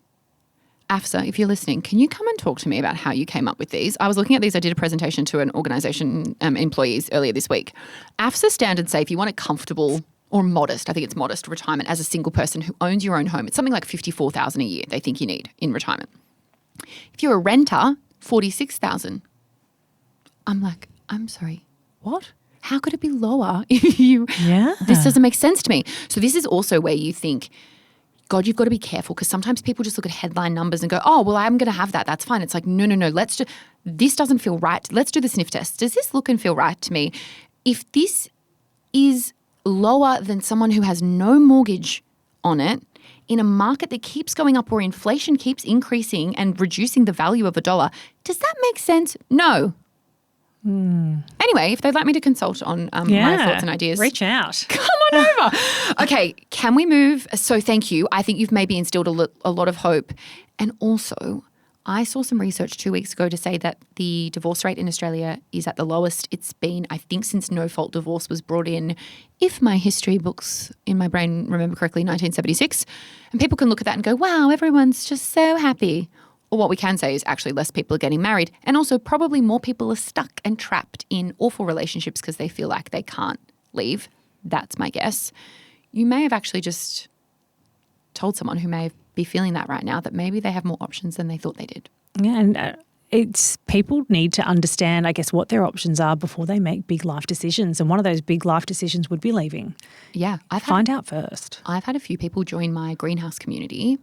AFSL, if you're listening, can you come and talk to me about how you came up with these? I was looking at these. I did a presentation to an organisation, employees earlier this week. AFSL standards say if you want a comfortable or modest, I think it's modest retirement as a single person who owns your own home, it's something like $54,000 a year they think you need in retirement. If you're a renter, $46,000. I'm like, I'm sorry, what? How could it be lower if you this doesn't make sense to me. So this is also where you think, God, you've got to be careful, because sometimes people just look at headline numbers and go, oh, well, I'm going to have that. That's fine. It's like, no, this doesn't feel right. Let's do the sniff test. Does this look and feel right to me? If this is lower than someone who has no mortgage on it in a market that keeps going up, where inflation keeps increasing and reducing the value of a dollar, does that make sense? No. Anyway, if they'd like me to consult on my thoughts and ideas, reach out. Come on over. Okay, can we move? So thank you. I think you've maybe instilled a lot of hope. And also, I saw some research 2 weeks ago to say that the divorce rate in Australia is at the lowest it's been, I think, since no-fault divorce was brought in, if my history books in my brain remember correctly, 1976. And people can look at that and go, wow, everyone's just so happy. Or what we can say is actually less people are getting married, and also probably more people are stuck and trapped in awful relationships because they feel like they can't leave. That's my guess. You may have actually just told someone who may be feeling that right now that maybe they have more options than they thought they did. Yeah, and it's people need to understand, I guess, what their options are before they make big life decisions. And one of those big life decisions would be leaving. Yeah. Find out first. I've had a few people join my greenhouse community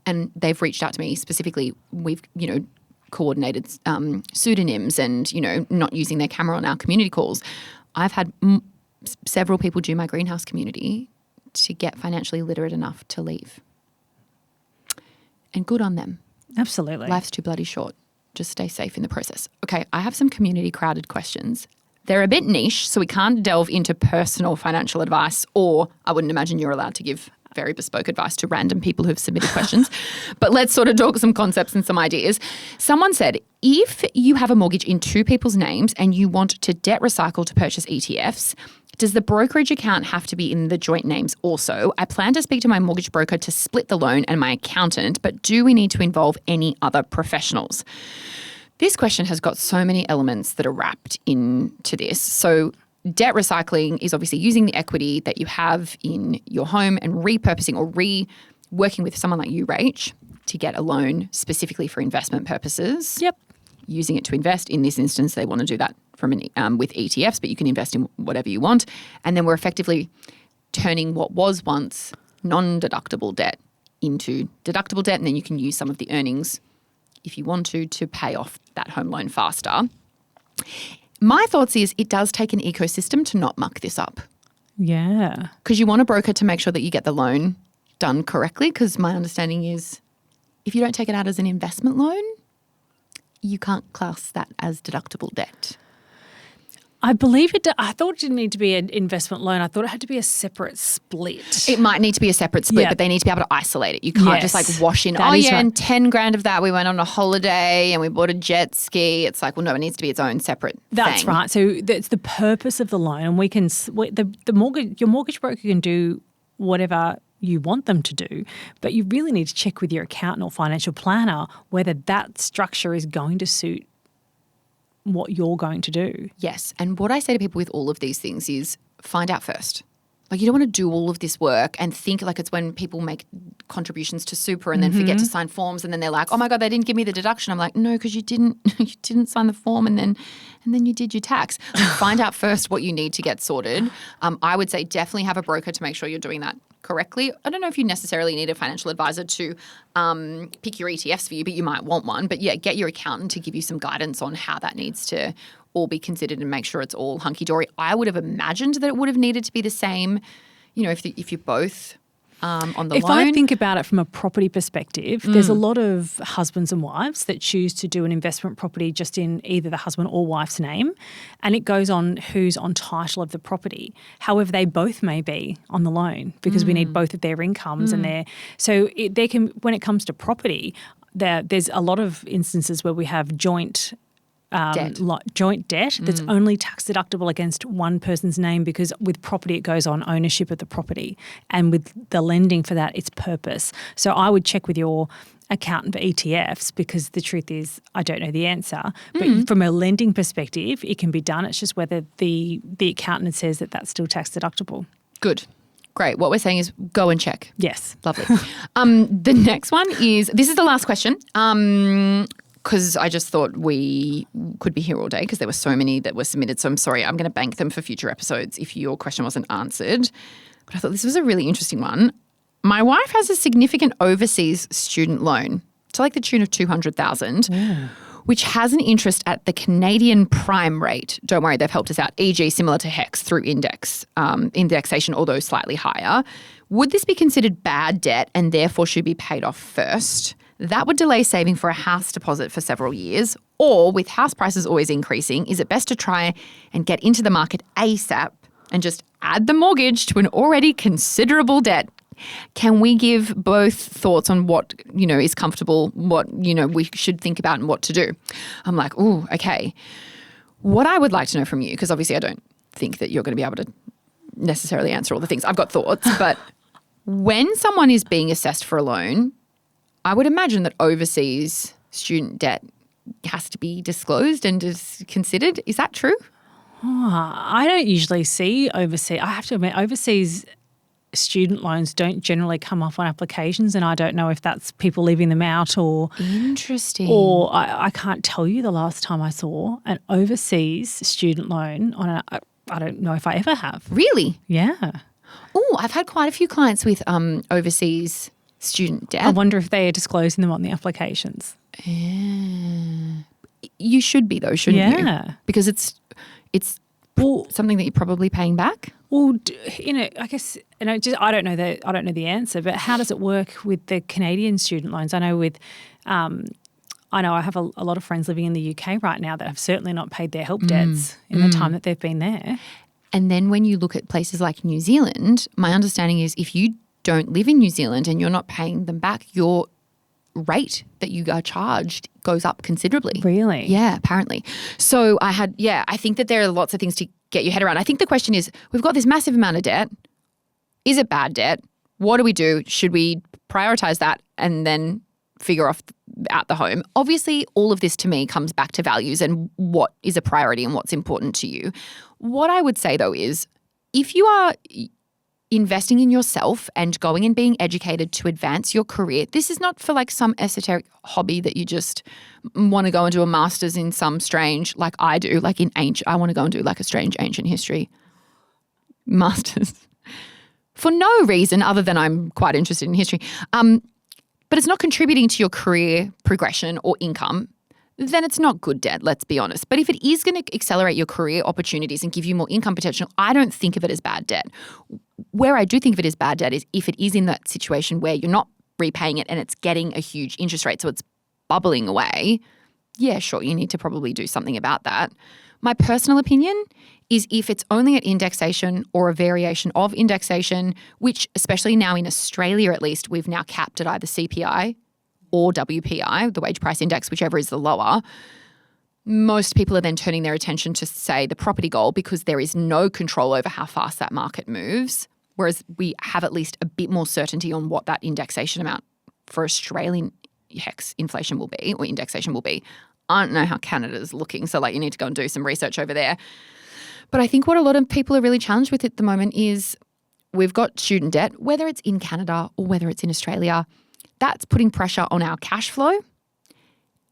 and they've reached out to me specifically. We've, coordinated pseudonyms and, not using their camera on our community calls. I've had several people join my greenhouse community to get financially literate enough to leave. And good on them. Absolutely. Life's too bloody short. Just stay safe in the process. Okay, I have some community crowded questions. They're a bit niche, so we can't delve into personal financial advice, or I wouldn't imagine you're allowed to give very bespoke advice to random people who've submitted questions. But let's sort of talk some concepts and some ideas. Someone said, if you have a mortgage in two people's names and you want to debt recycle to purchase ETFs, does the brokerage account have to be in the joint names also? I plan to speak to my mortgage broker to split the loan and my accountant, but do we need to involve any other professionals? This question has got so many elements that are wrapped into this. So debt recycling is obviously using the equity that you have in your home and repurposing or working with someone like you, Rach, to get a loan specifically for investment purposes. Yep. Using it to invest. In this instance, they want to do that with ETFs, but you can invest in whatever you want. And then we're effectively turning what was once non-deductible debt into deductible debt, and then you can use some of the earnings, if you want to pay off that home loan faster. My thoughts is it does take an ecosystem to not muck this up. Yeah. Because you want a broker to make sure that you get the loan done correctly, because my understanding is if you don't take it out as an investment loan, you can't class that as deductible debt. I believe it. I thought it didn't need to be an investment loan. I thought it had to be a separate split. It might need to be a separate split, Yeah. but they need to be able to isolate it. You can't just like wash in, That is right. and 10 grand of that we went on a holiday and we bought a jet ski. It's like, well, no, it needs to be its own separate That's thing. right. So that's the purpose of the loan, and your mortgage broker can do whatever you want them to do, but you really need to check with your accountant or financial planner whether that structure is going to suit what you're going to do. Yes. And what I say to people with all of these things is find out first. Like, you don't want to do all of this work and think like it's when people make contributions to super and then forget to sign forms and then they're like, oh my God, they didn't give me the deduction. I'm like, no, because you didn't sign the form and then you did your tax. Find out first what you need to get sorted. I would say definitely have a broker to make sure you're doing that correctly. I don't know if you necessarily need a financial advisor to pick your ETFs for you, but you might want one. But yeah, get your accountant to give you some guidance on how that needs to all be considered and make sure it's all hunky-dory. I would have imagined that it would have needed to be the same, if you're both on the loan. If I think about it from a property perspective, there's a lot of husbands and wives that choose to do an investment property just in either the husband or wife's name, and it goes on who's on title of the property. However, they both may be on the loan because we need both of their incomes and when it comes to property, there's a lot of instances where we have joint debt that's only tax deductible against one person's name, because with property it goes on ownership of the property, and with the lending for that it's purpose. So I would check with your accountant for ETFs, because the truth is I don't know the answer, but from a lending perspective it can be done. It's just whether the accountant says that that's still tax deductible. Good. Great. What we're saying is go and check. Yes. Lovely. The next one this is the last question. Because I just thought we could be here all day because there were so many that were submitted. So I'm sorry, I'm going to bank them for future episodes if your question wasn't answered. But I thought this was a really interesting one. My wife has a significant overseas student loan to like the tune of $200,000, which has an interest at the Canadian prime rate. Don't worry, they've helped us out, e.g. similar to HEX through indexation, although slightly higher. Would this be considered bad debt and therefore should be paid off first? That would delay saving for a house deposit for several years. Or with house prices always increasing, is it best to try and get into the market ASAP and just add the mortgage to an already considerable debt? Can we give both thoughts on what, is comfortable, what, we should think about and what to do? I'm like, ooh, okay. What I would like to know from you, because obviously I don't think that you're going to be able to necessarily answer all the things. I've got thoughts, but when someone is being assessed for a loan, I would imagine that overseas student debt has to be disclosed and is considered. Is that true? I don't usually see overseas. I have to admit, overseas student loans don't generally come up on applications, and I don't know if that's people leaving them out or Interesting. Or I can't tell you the last time I saw an overseas student loan on I don't know if I ever have. Really? Yeah. Oh, I've had quite a few clients with overseas student debt. I wonder if they are disclosing them on the applications. You should be though, shouldn't you? Yeah. Because it's something that you're probably paying back. Well, I guess, and I don't know the answer, but how does it work with the Canadian student loans? I know I have a lot of friends living in the UK right now that have certainly not paid their help debts in the time that they've been there. And then when you look at places like New Zealand, my understanding is if you don't live in New Zealand and you're not paying them back, your rate that you are charged goes up considerably. Really? Yeah, apparently. So I think that there are lots of things to get your head around. I think the question is, we've got this massive amount of debt. Is it bad debt? What do we do? Should we prioritize that and then figure out the home? Obviously, all of this to me comes back to values and what is a priority and what's important to you. What I would say though is if you are investing in yourself and going and being educated to advance your career, this is not for like some esoteric hobby that you just want to go and do a master's in some strange, like I do, like in ancient, I want to go and do like a strange ancient history master's for no reason other than I'm quite interested in history. But it's not contributing to your career progression or income, then it's not good debt, let's be honest. But if it is going to accelerate your career opportunities and give you more income potential, I don't think of it as bad debt. Where I do think of it as bad debt is if it is in that situation where you're not repaying it and it's getting a huge interest rate, so it's bubbling away, yeah, sure, you need to probably do something about that. My personal opinion is if it's only at indexation or a variation of indexation, which especially now in Australia at least, we've now capped at either CPI or WPI, the wage price index, whichever is the lower, most people are then turning their attention to, say, the property goal because there is no control over how fast that market moves, whereas we have at least a bit more certainty on what that indexation amount for Australian HEX inflation will be or indexation will be. I don't know how Canada's looking, so like you need to go and do some research over there. But I think what a lot of people are really challenged with at the moment is we've got student debt, whether it's in Canada or whether it's in Australia. That's putting pressure on our cash flow,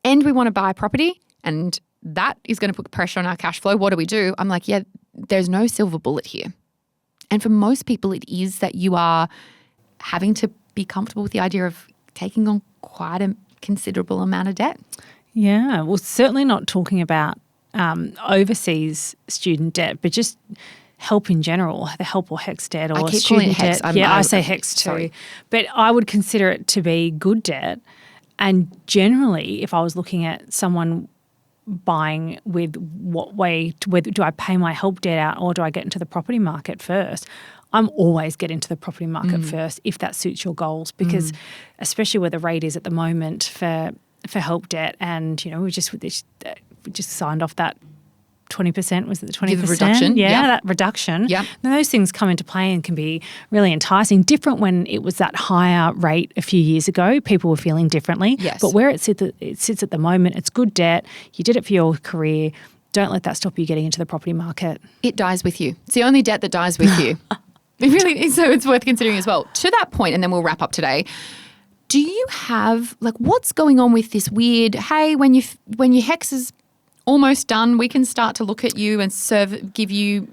and we want to buy property, and that is going to put pressure on our cash flow. What do? I'm like, yeah, there's no silver bullet here. And for most people, it is that you are having to be comfortable with the idea of taking on quite a considerable amount of debt. Yeah, well, certainly not talking about overseas student debt, but just help in general, the help or HEX debt or I keep calling student it HEX. debt. I say HEX too. Sorry. But I would consider it to be good debt. And generally, if I was looking at someone buying with what way, whether do I pay my help debt out or do I get into the property market first, I'm always get into the property market first if that suits your goals, because especially where the rate is at the moment for help debt, and we just signed off that 20%, was it the 20%? The reduction. Yeah, that reduction. Yeah. And those things come into play and can be really enticing. Different when it was that higher rate a few years ago. People were feeling differently. Yes. But where it sits at the moment, it's good debt. You did it for your career. Don't let that stop you getting into the property market. It dies with you. It's the only debt that dies with you. It really is, so it's worth considering as well. To that point, and then we'll wrap up today, do you have, what's going on with this weird, hey, when your HEX is almost done, we can start to look at you and give you,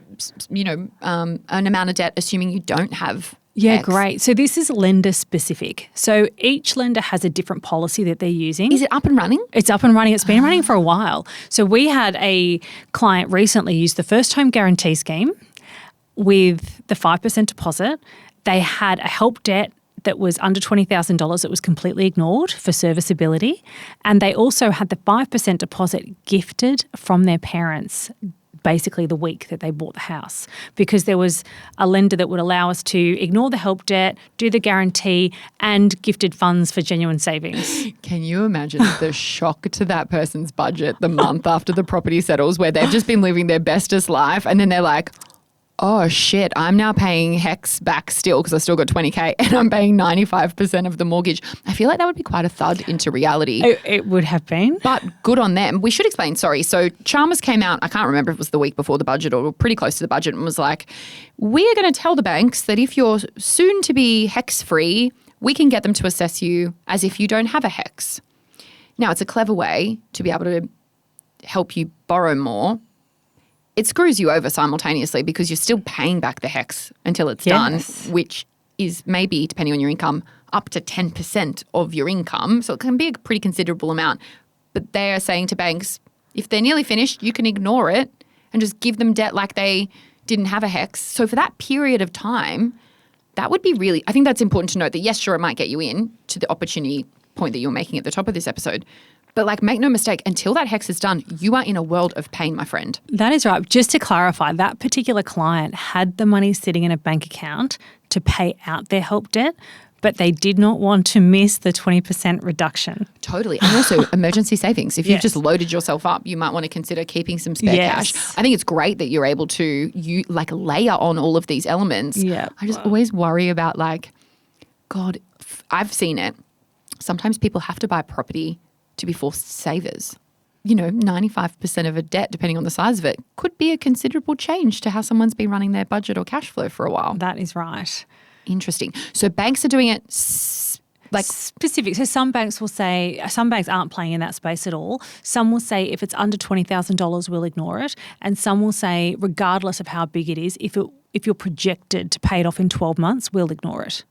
an amount of debt, assuming you don't have Yeah, HEX. great. So this is lender specific. So each lender has a different policy that they're using. Is it up and running? It's up and running. It's been running for a while. So we had a client recently use the first home guarantee scheme with the 5% deposit. They had a help debt that was under $20,000 that was completely ignored for serviceability. And they also had the 5% deposit gifted from their parents basically the week that they bought the house, because there was a lender that would allow us to ignore the help debt, do the guarantee, and gifted funds for genuine savings. Can you imagine the shock to that person's budget the month after the property settles, where they've just been living their bestest life and then they're like, oh shit, I'm now paying HEX back still because I still got 20K and I'm paying 95% of the mortgage. I feel like that would be quite a thud into reality. It would have been. But good on them. We should explain, sorry. So Chalmers came out, I can't remember if it was the week before the budget or pretty close to the budget, and was like, we are going to tell the banks that if you're soon to be HEX free, we can get them to assess you as if you don't have a HEX. Now, it's a clever way to be able to help you borrow more. It screws you over simultaneously because you're still paying back the HEX until it's done, which is maybe, depending on your income, up to 10% of your income. So it can be a pretty considerable amount. But they are saying to banks, if they're nearly finished, you can ignore it and just give them debt like they didn't have a HEX. So for that period of time, that would be really, I think that's important to note that, yes, sure, it might get you in to the opportunity point that you're making at the top of this episode. But like, make no mistake, until that HEX is done, you are in a world of pain, my friend. That is right. Just to clarify, that particular client had the money sitting in a bank account to pay out their help debt, but they did not want to miss the 20% reduction. Totally. And also emergency savings. If you've just loaded yourself up, you might want to consider keeping some spare cash. I think it's great that you're able to layer on all of these elements. Yeah. I just always worry about God, I've seen it. Sometimes people have to buy property to be forced savers. 95% of a debt, depending on the size of it, could be a considerable change to how someone's been running their budget or cash flow for a while. That is right. Interesting. So banks are doing it specific. So some banks will say, some banks aren't playing in that space at all. Some will say if it's under $20,000, we'll ignore it. And some will say, regardless of how big it is, if you're projected to pay it off in 12 months, we'll ignore it.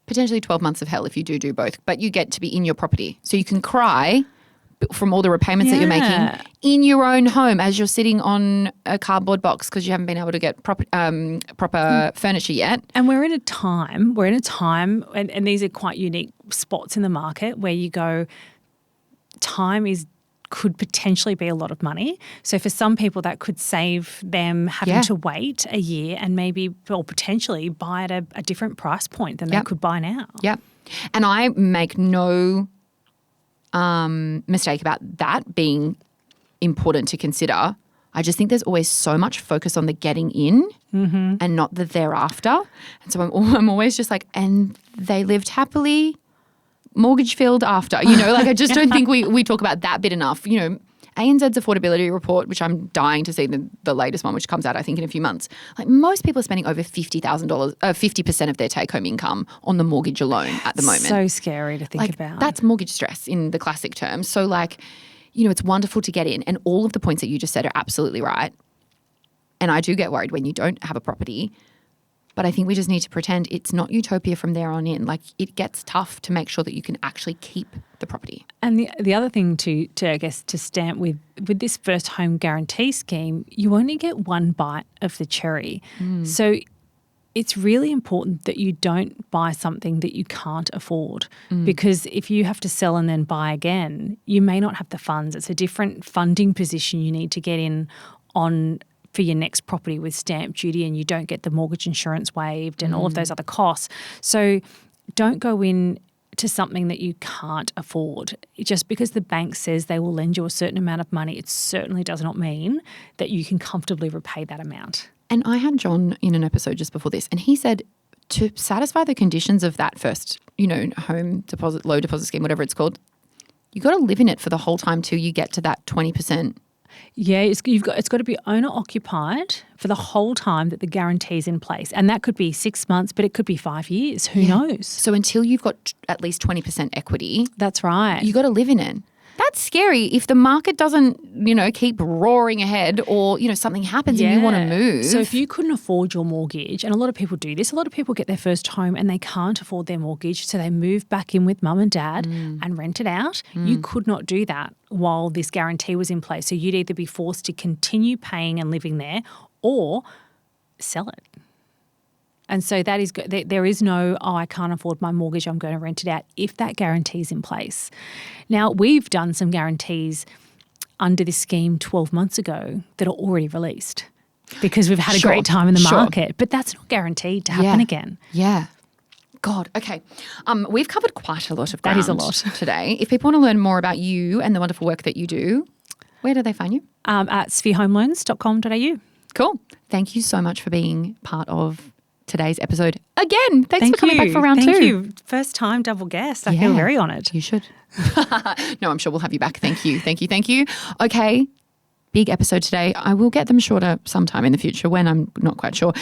Potentially 12 months of hell if you do both, but you get to be in your property. So you can cry from all the repayments that you're making in your own home as you're sitting on a cardboard box because you haven't been able to get proper furniture yet. And we're in a time, and these are quite unique spots in the market where you go, time could potentially be a lot of money. So for some people that could save them having to wait a year and maybe or potentially buy at a different price point than they could buy now. Yeah. And I make no mistake about that being important to consider. I just think there's always so much focus on the getting in and not the thereafter. And so I'm always just like, and they lived happily, mortgage filled after, I just don't think we talk about that bit enough. ANZ's affordability report, which I'm dying to see the latest one, which comes out I think in a few months. Like, most people are spending over $50,000, 50% of their take-home income on the mortgage alone at the moment. So scary to think about. That's mortgage stress in the classic terms. So it's wonderful to get in, and all of the points that you just said are absolutely right. And I do get worried when you don't have a property. But I think we just need to pretend it's not utopia from there on in. Like, it gets tough to make sure that you can actually keep the property. And the other thing to I guess to stamp with this first home guarantee scheme, you only get one bite of the cherry. So it's really important that you don't buy something that you can't afford, because if you have to sell and then buy again, you may not have the funds. It's a different funding position you need to get in on for your next property with stamp duty, and you don't get the mortgage insurance waived and all of those other costs. So don't go in to something that you can't afford. Just because the bank says they will lend you a certain amount of money, it certainly does not mean that you can comfortably repay that amount. And I had John in an episode just before this, and he said to satisfy the conditions of that first, home deposit, low deposit scheme, whatever it's called, you got to live in it for the whole time till you get to that 20%. Yeah, it's got to be owner occupied for the whole time that the guarantee is in place, and that could be 6 months, but it could be 5 years. Who knows? So until you've got at least 20% equity, that's right. You got to live in it. That's scary if the market doesn't, keep roaring ahead, or, something happens and you want to move. So if you couldn't afford your mortgage, and a lot of people do this, a lot of people get their first home and they can't afford their mortgage, so they move back in with mum and dad and rent it out. You could not do that while this guarantee was in place. So you'd either be forced to continue paying and living there or sell it. And so that is there is no, I can't afford my mortgage, I'm going to rent it out, if that guarantee is in place. Now, we've done some guarantees under this scheme 12 months ago that are already released because we've had a great time in the market, but that's not guaranteed to happen again. Yeah. God, okay. We've covered quite a lot of ground. That is a lot. Today. If people want to learn more about you and the wonderful work that you do, Where do they find you? At spherehomeloans.com.au. Cool. Thank you so much for being part of today's episode again. Thanks for coming back for round 2. Thank you. First time double guest. I feel very honoured. You should. No, I'm sure we'll have you back. Thank you. Okay. Big episode today. I will get them shorter sometime in the future when I'm not quite sure.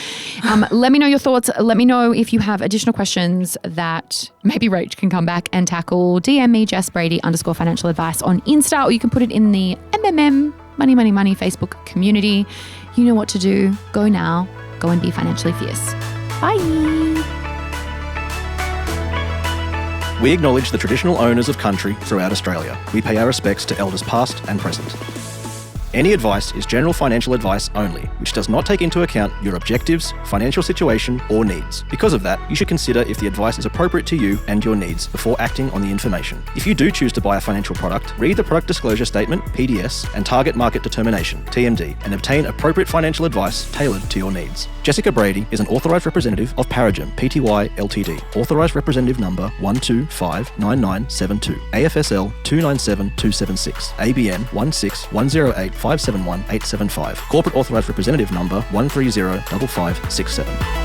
Let me know your thoughts. Let me know if you have additional questions that maybe Rach can come back and tackle. DM me, Jess Brady _financial advice on Insta, or you can put it in the MMM Money Facebook community. You know what to do. Go now. Go and be financially fierce. Bye. We acknowledge the traditional owners of country throughout Australia. We pay our respects to elders past and present. Any advice is general financial advice only, which does not take into account your objectives, financial situation, or needs. Because of that, you should consider if the advice is appropriate to you and your needs before acting on the information. If you do choose to buy a financial product, read the Product Disclosure Statement, PDS, and Target Market Determination, TMD, and obtain appropriate financial advice tailored to your needs. Jessica Brady is an Authorised Representative of Paragem Pty Ltd, Authorised Representative Number 1259972, AFSL 297276, ABN 16108571875, Corporate Authorised Representative Number 1305567.